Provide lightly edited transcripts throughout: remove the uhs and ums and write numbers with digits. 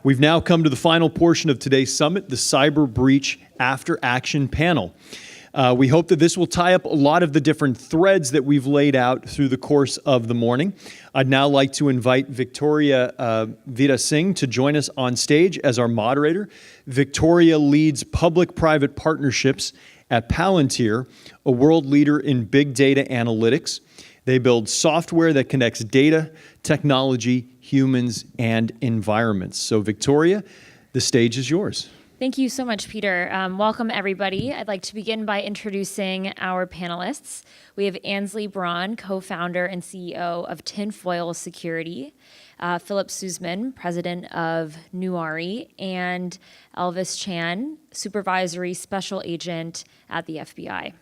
We've now come to the final portion of today's summit, the Cyber Breach After Action panel. We hope that this will tie up a lot of the different threads that we've laid out through the course of the morning. I'd now like to invite Victoria Vida Singh to join us on stage as our moderator. Victoria leads public-private partnerships at Palantir, a world leader in big data analytics. They build software that connects data, technology, humans, and environments. So Victoria, the stage is yours. Thank you so much, Peter. Welcome, everybody. I'd like to begin by introducing our panelists. We have Ansley Braun, co-founder and CEO of Tinfoil Security, Philip Suzman, president of Nuari, and Elvis Chan, supervisory special agent at the FBI.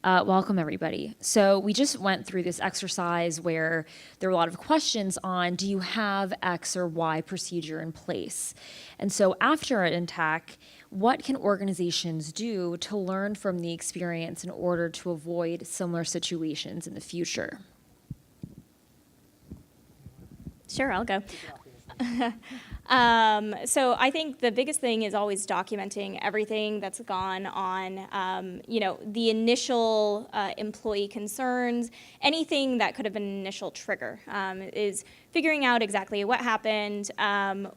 Welcome, everybody. So we just went through this exercise where there were a lot of questions on, do you have X or Y procedure in place? And so after an attack, what can organizations do to learn from the experience in order to avoid similar situations in the future? Sure, I'll go. So I think the biggest thing is always documenting everything that's gone on, the initial employee concerns, anything that could have been an initial trigger, is figuring out exactly what happened,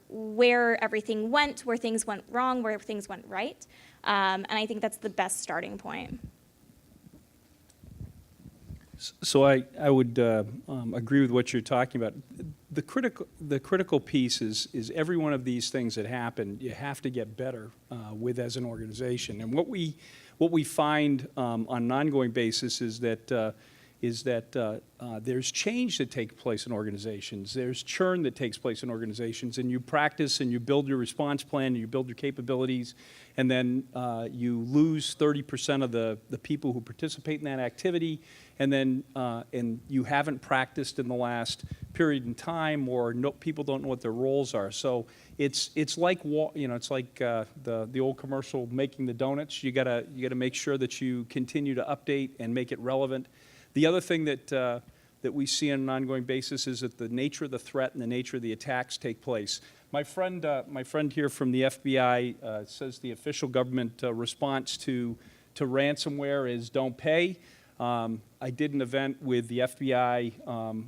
where everything went, where things went wrong, where things went right. And I think that's the best starting point. So I would agree with what you're talking about. The critical piece is every one of these things that happen, you have to get better with as an organization. And what we find on an ongoing basis is that there's change that takes place in organizations. There's churn that takes place in organizations, and you practice and you build your response plan and you build your capabilities, and then you lose 30% of the people who participate in that activity, and then and you haven't practiced in the last period in time, or people don't know what their roles are. So it's like it's like the old commercial, making the donuts. You gotta make sure that you continue to update and make it relevant. The other thing that we see on an ongoing basis is that the nature of the threat and the nature of the attacks take place. My friend here from the FBI says the official government response to ransomware is don't pay. I did an event with the FBI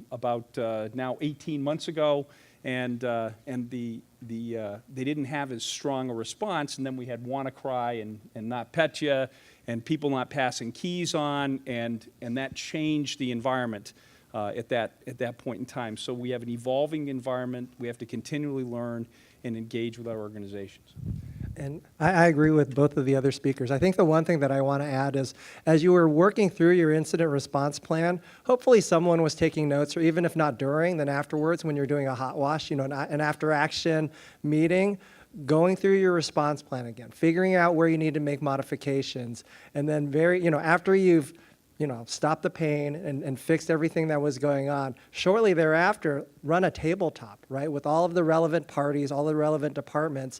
about now 18 months ago, and they didn't have as strong a response, and then we had WannaCry and NotPetya, and people not passing keys on, and that changed the environment at that point in time. So we have an evolving environment. We have to continually learn and engage with our organizations. And I agree with both of the other speakers. I think the one thing that I want to add is, as you were working through your incident response plan, hopefully someone was taking notes, or even if not during, then afterwards when you're doing a hot wash, an after action meeting, going through your response plan again, figuring out where you need to make modifications, and then after you've stopped the pain and fixed everything that was going on, shortly thereafter, run a tabletop, right, with all of the relevant parties, all the relevant departments,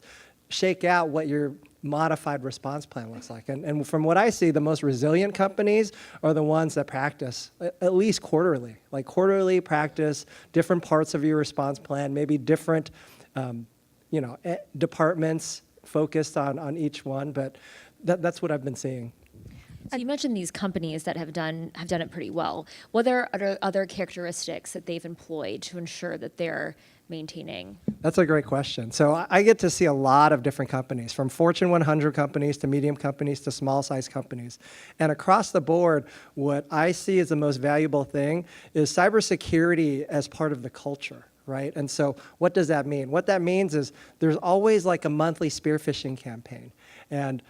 shake out what your modified response plan looks like. And from what I see, the most resilient companies are the ones that practice at least quarterly, like quarterly practice different parts of your response plan, maybe different departments focused on each one, but that's what I've been seeing. So you mentioned these companies that have done it pretty well. What are other characteristics that they've employed to ensure that they're maintaining? That's a great question. So I get to see a lot of different companies, from Fortune 100 companies to medium companies to small size companies. And across the board, what I see as the most valuable thing is cybersecurity as part of the culture. Right? And so what does that mean? What that means is there's always like a monthly spear phishing campaign. And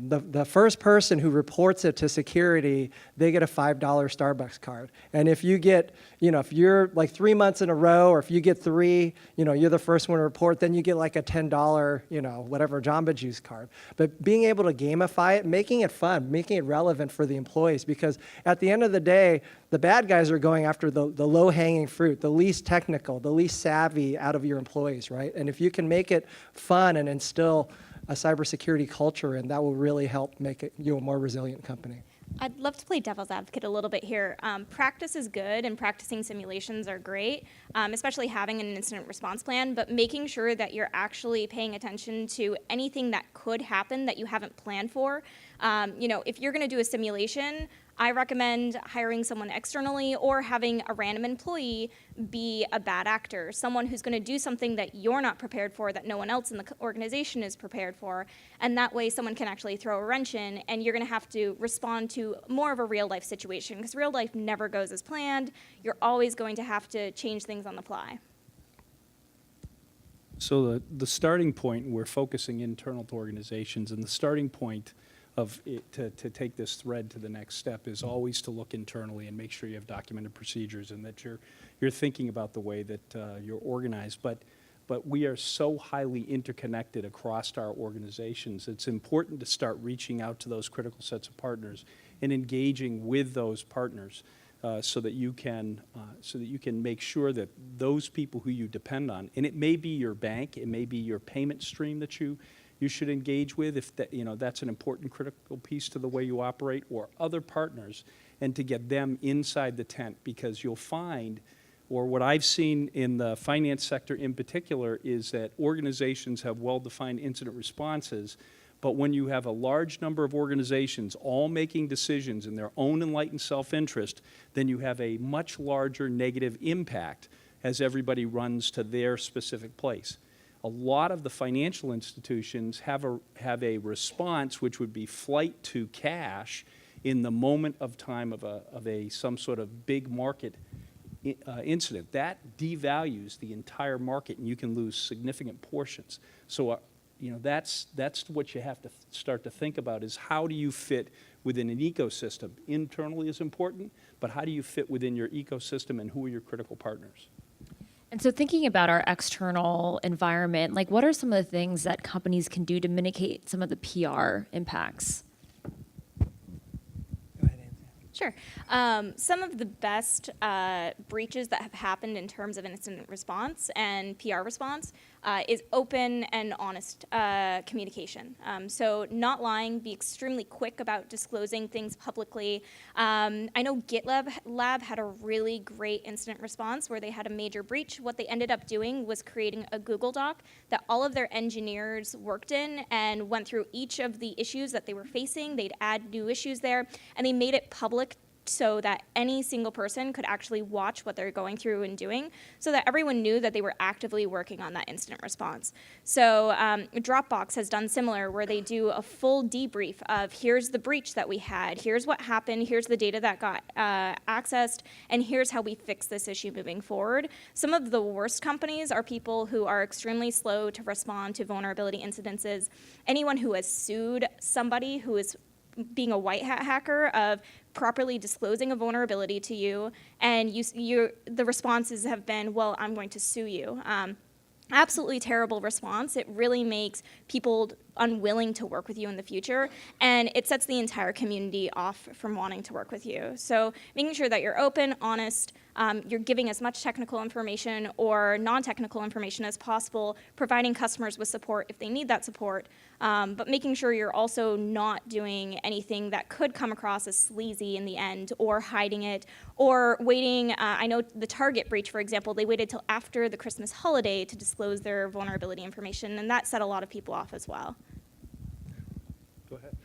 the first person who reports it to security, they get a $5 Starbucks card. And if you get, if you're like 3 months in a row, or if you get 3, you're the first one to report, then you get like a $10, whatever, Jamba Juice card. But being able to gamify it, making it fun, making it relevant for the employees, because at the end of the day, the bad guys are going after the low-hanging fruit, the least technical, the least savvy out of your employees, right? And if you can make it fun and instill a cybersecurity culture, and that will really help make you a more resilient company. I'd love to play devil's advocate a little bit here. Practice is good, and practicing simulations are great, especially having an incident response plan, but making sure that you're actually paying attention to anything that could happen that you haven't planned for. If you're going to do a simulation, I recommend hiring someone externally or having a random employee be a bad actor, someone who's going to do something that you're not prepared for, that no one else in the organization is prepared for, and that way someone can actually throw a wrench in, and you're going to have to respond to more of a real-life situation, because real life never goes as planned. You're always going to have to change things on the fly. So the starting point, we're focusing internal to organizations, and the starting point of it, to take this thread to the next step is always to look internally and make sure you have documented procedures and that you're thinking about the way that you're organized. But we are so highly interconnected across our organizations. It's important to start reaching out to those critical sets of partners and engaging with those partners so that you can make sure that those people who you depend on, and it may be your bank, it may be your payment stream that you should engage with, if that's an important critical piece to the way you operate, or other partners, and to get them inside the tent, because you'll find, or what I've seen in the finance sector in particular, is that organizations have well-defined incident responses, but when you have a large number of organizations all making decisions in their own enlightened self-interest, then you have a much larger negative impact as everybody runs to their specific place. A lot of the financial institutions have a response which would be flight to cash in the moment of time of some sort of big market incident. That devalues the entire market, and you can lose significant portions. So, that's what you have to start to think about, is how do you fit within an ecosystem? Internally is important, but how do you fit within your ecosystem, and who are your critical partners? And so thinking about our external environment, like what are some of the things that companies can do to mitigate some of the PR impacts? Sure. Some of the best breaches that have happened in terms of incident response and PR response is open and honest communication. So not lying, be extremely quick about disclosing things publicly. I know GitLab had a really great incident response where they had a major breach. What they ended up doing was creating a Google Doc that all of their engineers worked in and went through each of the issues that they were facing. They'd add new issues there, and they made it public so that any single person could actually watch what they're going through and doing, so that everyone knew that they were actively working on that incident response. So Dropbox has done similar, where they do a full debrief of, here's the breach that we had, here's what happened, here's the data that got accessed, and here's how we fix this issue moving forward. Some of the worst companies are people who are extremely slow to respond to vulnerability incidences. Anyone who has sued somebody who is being a white hat hacker of properly disclosing a vulnerability to you, and the responses have been, well, I'm going to sue you. Absolutely terrible response. It really makes people unwilling to work with you in the future, and it sets the entire community off from wanting to work with you. So making sure that you're open, honest, you're giving as much technical information or non-technical information as possible, providing customers with support if they need that support, but making sure you're also not doing anything that could come across as sleazy in the end, or hiding it, or waiting. I know the Target breach, for example, they waited till after the Christmas holiday to disclose their vulnerability information, and that set a lot of people off as well. Go ahead.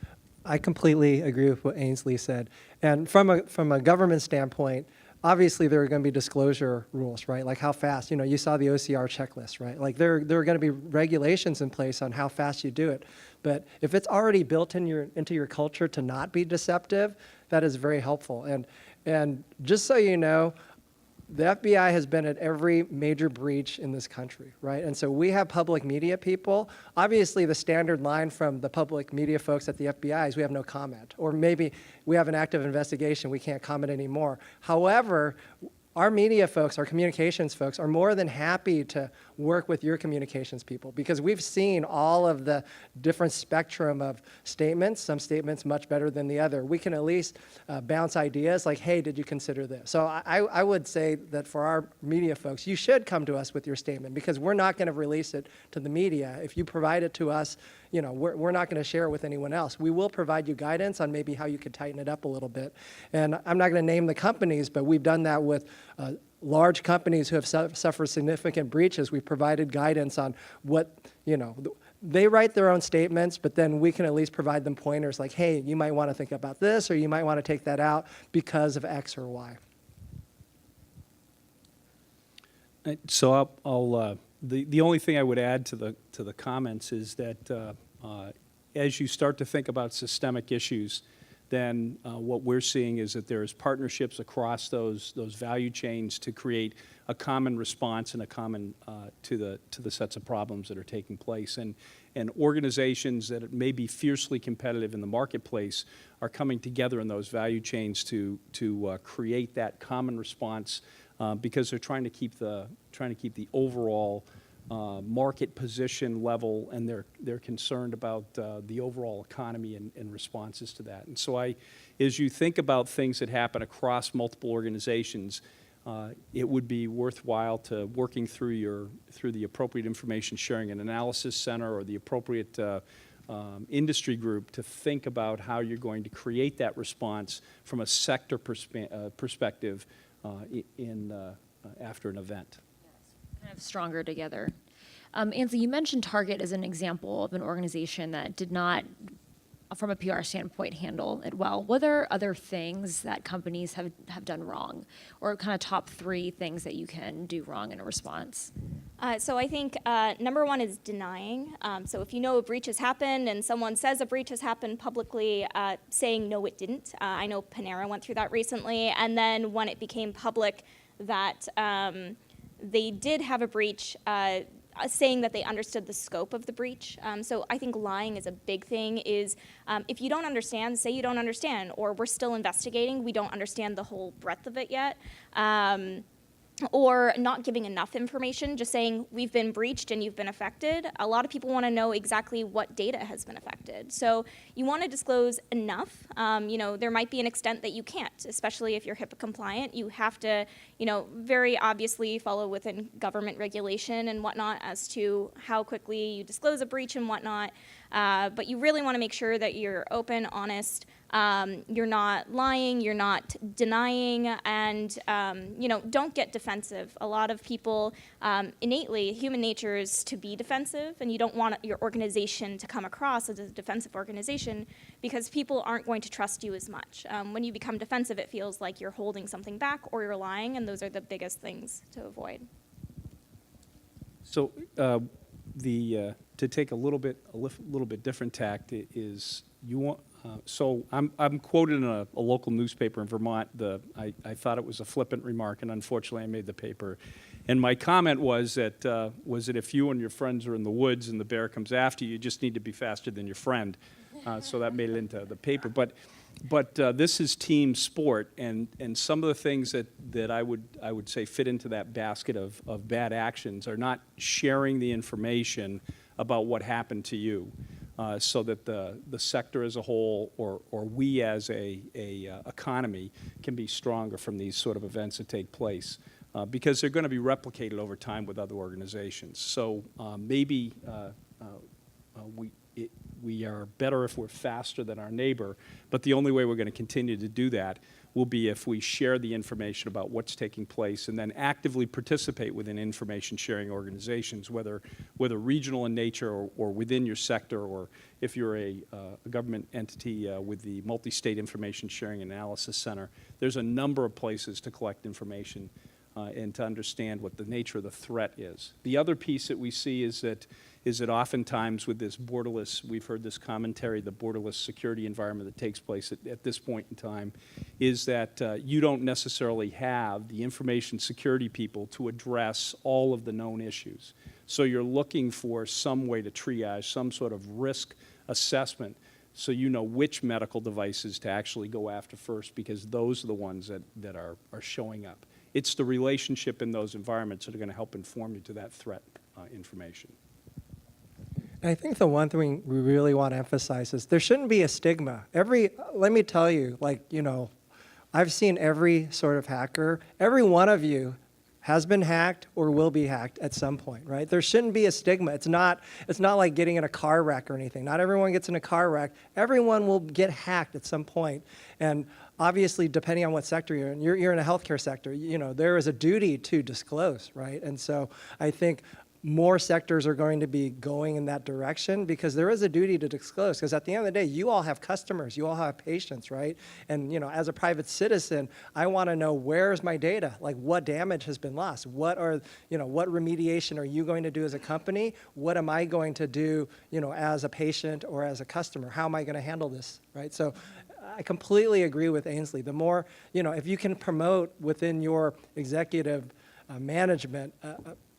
I completely agree with what Ainsley said. And from a government standpoint, obviously there are going to be disclosure rules, right? Like how fast, you saw the OCR checklist, right? Like there are going to be regulations in place on how fast you do it. But if it's already built into your culture to not be deceptive, that is very helpful. And just so you know, the FBI has been at every major breach in this country, right? And so we have public media people. Obviously, the standard line from the public media folks at the FBI is we have no comment. Or maybe we have an active investigation, we can't comment anymore. However, our media folks, our communications folks, are more than happy to work with your communications people, because we've seen all of the different spectrum of statements, some statements much better than the other. We can at least bounce ideas like, hey, did you consider this? So I would say that for our media folks, you should come to us with your statement, because we're not going to release it to the media. If you provide it to us, we're not going to share it with anyone else. We will provide you guidance on maybe how you could tighten it up a little bit. And I'm not going to name the companies, but we've done that with large companies who have suffered significant breaches. We've provided guidance on what, they write their own statements, but then we can at least provide them pointers like, hey, you might want to think about this, or you might want to take that out because of X or Y. So the only thing I would add to the comments is that as you start to think about systemic issues, then what we're seeing is that there's partnerships across those value chains to create a common response and a common to the sets of problems that are taking place. And organizations that may be fiercely competitive in the marketplace are coming together in those value chains to create that common response because they're trying to keep the overall market position level, and they're concerned about the overall economy and responses to that. And so as you think about things that happen across multiple organizations, it would be worthwhile to working through the appropriate information sharing and analysis center or the appropriate industry group to think about how you're going to create that response from a sector perspective after an event. Kind of stronger together. Ansley, you mentioned Target as an example of an organization that did not, from a PR standpoint, handle it well. What are other things that companies have done wrong, or kind of top 3 things that you can do wrong in a response? So I think number one is denying. So if you know a breach has happened and someone says a breach has happened publicly, saying no, it didn't. I know Panera went through that recently, and then when it became public that they did have a breach, saying that they understood the scope of the breach. So I think lying is a big thing. Is if you don't understand, say you don't understand, or we're still investigating, we don't understand the whole breadth of it yet. Or not giving enough information, just saying we've been breached and you've been affected. A lot of people want to know exactly what data has been affected. So you want to disclose enough. There might be an extent that you can't, especially if you're HIPAA compliant. You have to, very obviously follow within government regulation and whatnot as to how quickly you disclose a breach and whatnot. But you really want to make sure that you're open, honest, you're not lying, you're not denying, and don't get defensive. A lot of people, innately, human nature is to be defensive, and you don't want your organization to come across as a defensive organization because people aren't going to trust you as much. When you become defensive, it feels like you're holding something back or you're lying, and those are the biggest things to avoid. So to take a little bit different tact is you want. So I'm quoted in a local newspaper in Vermont. I thought it was a flippant remark, and unfortunately I made the paper. And my comment was that if you and your friends are in the woods and the bear comes after you, you just need to be faster than your friend. So that made it into the paper. But this is team sport, and some of the things that I would say fit into that basket of bad actions are not sharing the information about what happened to you. So that the sector as a whole, or we as a economy, can be stronger from these sort of events that take place, because they're going to be replicated over time with other organizations. So maybe we are better if we're faster than our neighbor, but the only way we're going to continue to do that will be if we share the information about what's taking place and then actively participate within information sharing organizations, whether regional in nature or within your sector, or if you're a government entity with the Multi-State Information Sharing Analysis Center. There's a number of places to collect information and to understand what the nature of the threat is. The other piece that we see is that oftentimes with this borderless, we've heard this commentary, the borderless security environment that takes place at this point in time, is that you don't necessarily have the information security people to address all of the known issues. So you're looking for some way to triage, some sort of risk assessment, so you know which medical devices to actually go after first, because those are the ones that are showing up. It's the relationship in those environments that are going to help inform you to that threat. information. I think the one thing we really want to emphasize is there shouldn't be a stigma. Let me tell you, I've seen every sort of hacker. Every one of you has been hacked or will be hacked at some point, right? There shouldn't be a stigma. It's not like getting in a car wreck or anything. Not everyone gets in a car wreck. Everyone will get hacked at some point. And obviously, depending on what sector you're in, you're in a healthcare sector, there is a duty to disclose, right? And so I think more sectors are going to be going in that direction because there is a duty to disclose. Because at the end of the day, you all have customers, you all have patients, right? And as a private citizen, I want to know where's my data, like what damage has been lost, what remediation are you going to do as a company? What am I going to do, as a patient or as a customer? How am I going to handle this, right? So I completely agree with Ainsley. The more, if you can promote within your executive management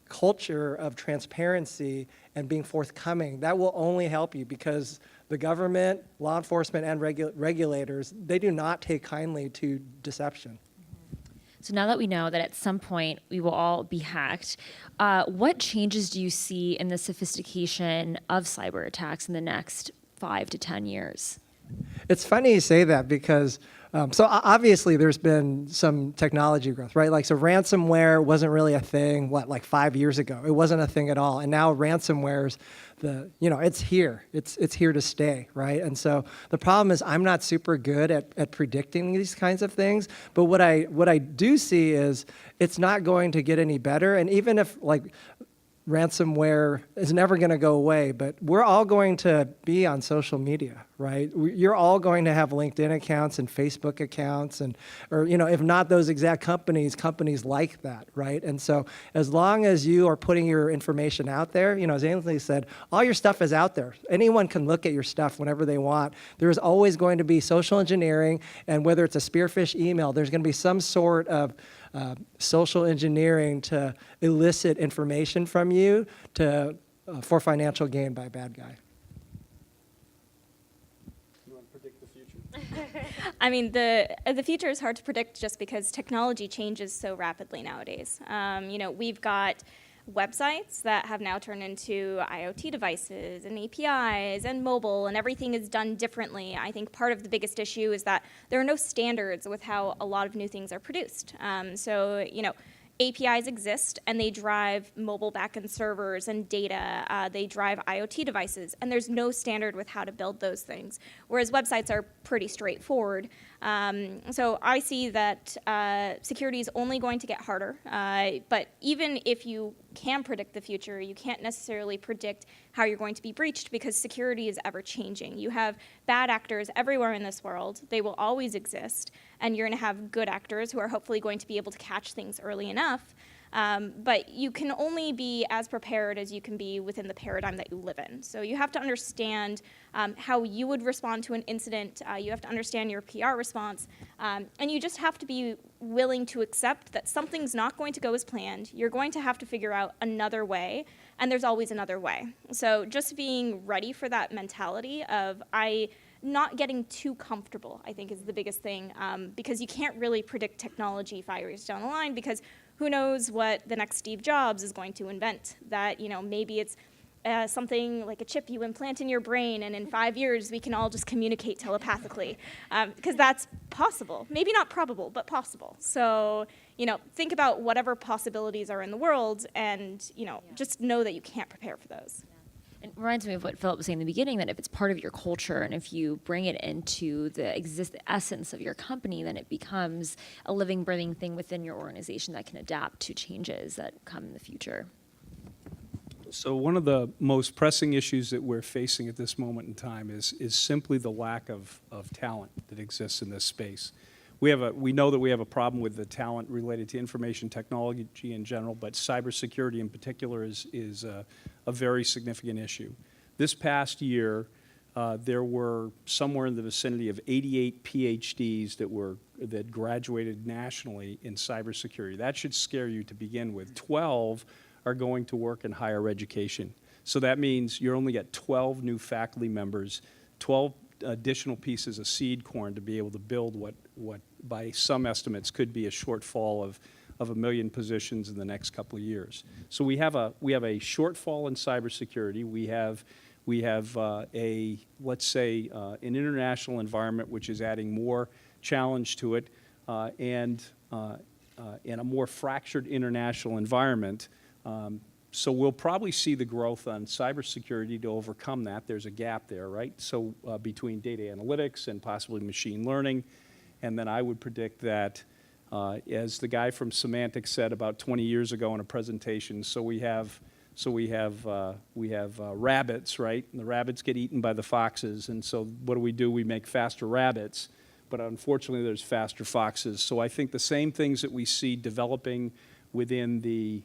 culture of transparency and being forthcoming, that will only help you because the government, law enforcement, and regulators, they do not take kindly to deception. So now that we know that at some point we will all be hacked, what changes do you see in the sophistication of cyber attacks in the next 5 to 10 years? It's funny you say that because, so obviously there's been some technology growth, right? So ransomware wasn't really a thing, 5 years ago? It wasn't a thing at all. And now ransomware's it's here. It's here to stay, right? And so the problem is I'm not super good at predicting these kinds of things. But what I do see is it's not going to get any better. And even if ransomware is never going to go away, but we're all going to be on social media, right? You're all going to have LinkedIn accounts and Facebook accounts or if not those exact companies like that, right? And so as long as you are putting your information out there, as Ainsley said, all your stuff is out there. Anyone can look at your stuff whenever they want. There is always going to be social engineering, and whether it's a spearfish email, there's going to be some sort of social engineering to elicit information from you for financial gain by a bad guy. You want to predict the future? I mean, the future is hard to predict just because technology changes so rapidly nowadays. We've got websites that have now turned into IoT devices and APIs and mobile, and everything is done differently. I think part of the biggest issue is that there are no standards with how a lot of new things are produced. APIs exist, and they drive mobile backend servers and data. They drive IoT devices, and there's no standard with how to build those things, whereas websites are pretty straightforward. So I see that security is only going to get harder, but even if you can predict the future, you can't necessarily predict how you're going to be breached because security is ever changing. You have bad actors everywhere in this world. They will always exist, and you're going to have good actors who are hopefully going to be able to catch things early enough. But you can only be as prepared as you can be within the paradigm that you live in. So you have to understand how you would respond to an incident. You have to understand your PR response. And you just have to be willing to accept that something's not going to go as planned. You're going to have to figure out another way, and there's always another way. So just being ready for that mentality of not getting too comfortable, I think, is the biggest thing, because you can't really predict technology 5 years down the line because who knows what the next Steve Jobs is going to invent. That, maybe it's something like a chip you implant in your brain, and in 5 years we can all just communicate telepathically, because that's possible. Maybe not probable, but possible. So, think about whatever possibilities are in the world, and, just know that you can't prepare for those. It reminds me of what Philip was saying in the beginning, that if it's part of your culture and if you bring it into the essence of your company, then it becomes a living, breathing thing within your organization that can adapt to changes that come in the future. So one of the most pressing issues that we're facing at this moment in time is simply the lack of talent that exists in this space. We know that we have a problem with the talent related to information technology in general, but cybersecurity in particular is a very significant issue. This past year, there were somewhere in the vicinity of 88 PhDs that graduated nationally in cybersecurity. That should scare you to begin with. 12 are going to work in higher education. So that means you're only got 12 new faculty members, 12 additional pieces of seed corn to be able to build what by some estimates could be a shortfall of 1 million positions in the next couple of years. So we have a shortfall in cybersecurity. We have let's say, an international environment which is adding more challenge to it, and in a more fractured international environment. So we'll probably see the growth on cybersecurity to overcome that. There's a gap there, right? So between data analytics and possibly machine learning. And then I would predict that, as the guy from Symantec said about 20 years ago in a presentation, we have rabbits, right? And the rabbits get eaten by the foxes. And so what do? We make faster rabbits. But unfortunately, there's faster foxes. So I think the same things that we see developing within the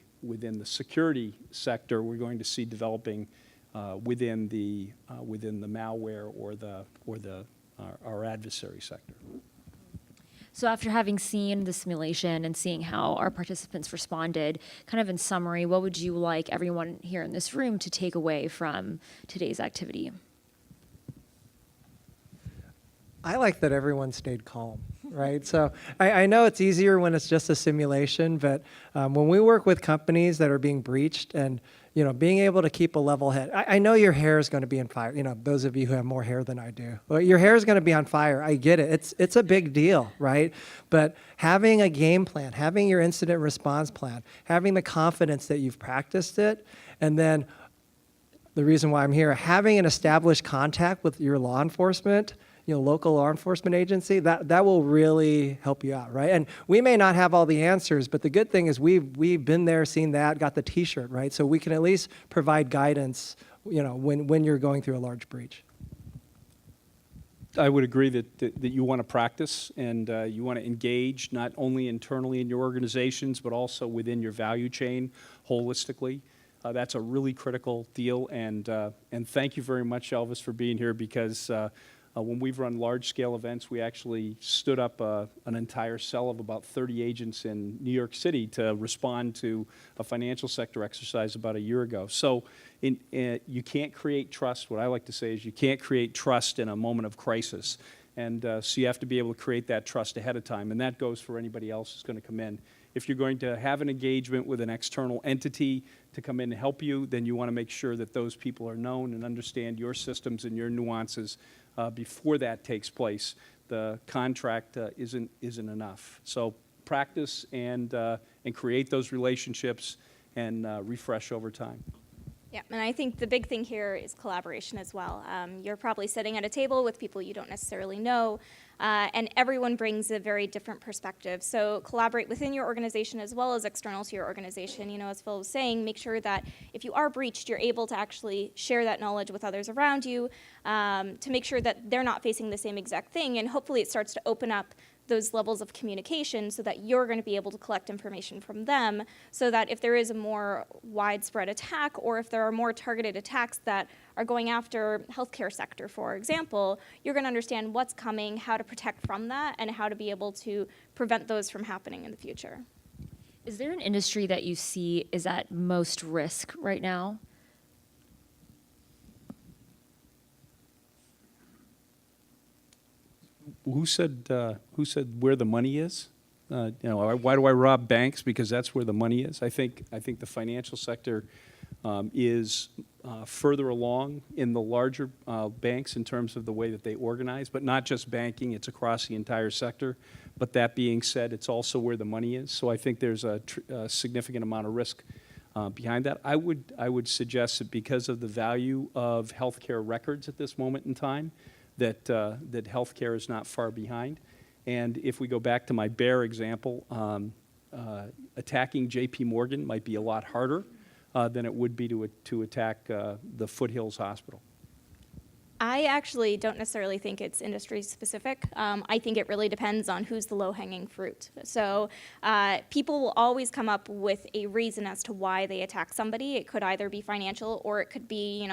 security sector, we're going to see developing within the malware or our adversary sector. So after having seen the simulation and seeing how our participants responded, kind of in summary, what would you like everyone here in this room to take away from today's activity? I like that everyone stayed calm, right? So I know it's easier when it's just a simulation, but when we work with companies that are being breached and, being able to keep a level head. I know your hair is going to be on fire. Those of you who have more hair than I do. Well, your hair is going to be on fire. I get it. It's a big deal, right? But having a game plan, having your incident response plan, having the confidence that you've practiced it, and then the reason why I'm here, having an established contact with your law enforcement, local law enforcement agency, that will really help you out, right? And we may not have all the answers, but the good thing is we've been there, seen that, got the T-shirt, right? So we can at least provide guidance, when you're going through a large breach. I would agree that you want to practice and you want to engage not only internally in your organizations, but also within your value chain holistically. That's a really critical deal, and thank you very much, Elvis, for being here, because when we've run large-scale events, we actually stood up an entire cell of about 30 agents in New York City to respond to a financial sector exercise about a year ago. So you can't create trust. What I like to say is you can't create trust in a moment of crisis. And so you have to be able to create that trust ahead of time, and that goes for anybody else who's going to come in. If you're going to have an engagement with an external entity to come in and help you, then you want to make sure that those people are known and understand your systems and your nuances before that takes place. The contract isn't enough. So practice and create those relationships and refresh over time. Yeah, and I think the big thing here is collaboration as well. You're probably sitting at a table with people you don't necessarily know, and everyone brings a very different perspective. So collaborate within your organization as well as external to your organization. As Phil was saying, make sure that if you are breached, you're able to actually share that knowledge with others around you to make sure that they're not facing the same exact thing, and hopefully it starts to open up those levels of communication so that you're going to be able to collect information from them, so that if there is a more widespread attack, or if there are more targeted attacks that are going after healthcare sector, for example, you're going to understand what's coming, how to protect from that, and how to be able to prevent those from happening in the future. Is there an industry that you see is at most risk right now? Who said where the money is? Why do I rob banks? Because that's where the money is. I think the financial sector is further along in the larger banks in terms of the way that they organize, but not just banking. It's across the entire sector. But that being said, it's also where the money is. So I think there's a significant amount of risk behind that. I would suggest that because of the value of healthcare records at this moment in time, that healthcare is not far behind. And if we go back to my bear example, attacking J.P. Morgan might be a lot harder than it would be to attack the Foothills Hospital. I actually don't necessarily think it's industry specific. I think it really depends on who's the low-hanging fruit. So people will always come up with a reason as to why they attack somebody. It could either be financial, or it could be,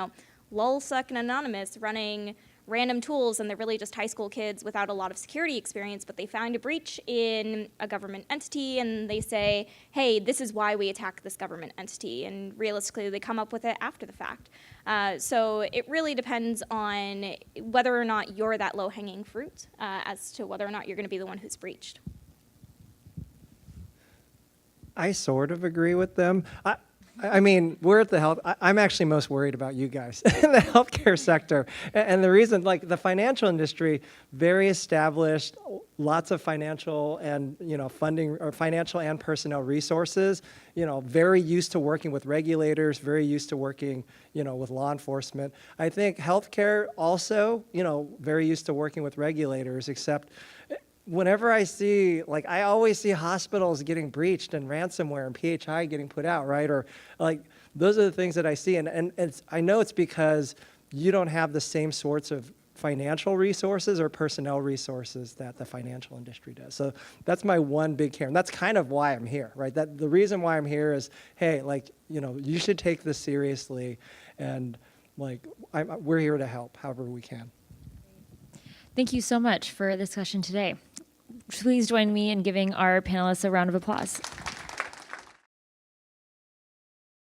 lulzsec and Anonymous running random tools, and they're really just high school kids without a lot of security experience, but they find a breach in a government entity and they say, hey, this is why we attack this government entity, and realistically they come up with it after the fact. So it really depends on whether or not you're that low-hanging fruit as to whether or not you're going to be the one who's breached. I sort of agree with them. I mean, we're at the health. I'm actually most worried about you guys in the healthcare sector, and the reason, like the financial industry, very established, lots of financial and funding or financial and personnel resources. Very used to working with regulators, very used to working with law enforcement. I think healthcare also, very used to working with regulators, except whenever I see, I always see hospitals getting breached and ransomware and PHI getting put out, right? Or those are the things that I see. And I know it's because you don't have the same sorts of financial resources or personnel resources that the financial industry does. So that's my one big care. And that's kind of why I'm here, right? The reason why I'm here is, hey, you should take this seriously. And we're here to help however we can. Thank you so much for the discussion today. Please join me in giving our panelists a round of applause.